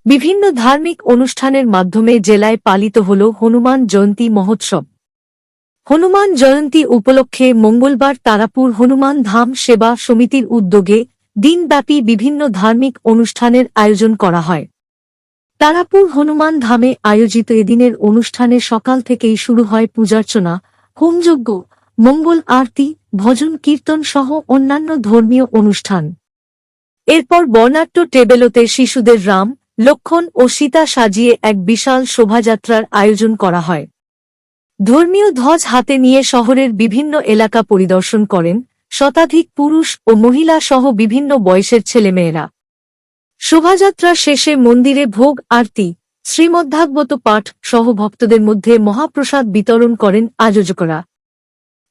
বিভিন্ন ধার্মিক অনুষ্ঠানের মাধ্যমে জেলায় পালিত হল হনুমান জয়ন্তী মহোৎসব। হনুমান জয়ন্তী উপলক্ষে মঙ্গলবার তারাপুর হনুমান ধাম সেবা সমিতির উদ্যোগে দিনব্যাপী বিভিন্ন ধার্মিক অনুষ্ঠানের আয়োজন করা হয়। তারাপুর হনুমান ধামে আয়োজিত এদিনের অনুষ্ঠানে সকাল থেকেই শুরু হয় পূজার্চনা, হোমযজ্ঞ, মঙ্গল আরতি, ভজন কীর্তন সহ অন্যান্য ধর্মীয় অনুষ্ঠান। এরপর বর্ণাঢ্য টেবেলোতে শিশুদের রাম, লক্ষ্মণ ও সীতা সাজিয়ে এক বিশাল শোভাযাত্রার আয়োজন করা হয়। ধর্মীয় ধ্বজ হাতে নিয়ে শহরের বিভিন্ন এলাকা পরিদর্শন করেন শতাধিক পুরুষ ও মহিলা সহ বিভিন্ন বয়সের ছেলেমেয়েরা। শোভাযাত্রা শেষে মন্দিরে ভোগ আরতি, শ্রীমদ্ভাগবত পাঠ সহ ভক্তদের মধ্যে মহাপ্রসাদ বিতরণ করেন আয়োজকরা।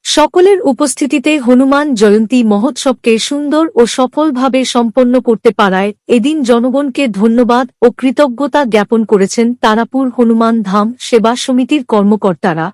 সকলের উপস্থিতিতে হনুমান জয়ন্তী মহোৎসবকে সুন্দর ও সফলভাবে সম্পন্ন করতে পারায় এদিন জনগণকে ধন্যবাদ ও কৃতজ্ঞতা জ্ঞাপন করেছেন তারাপুর হনুমান ধাম সেবা সমিতির কর্মকর্তারা।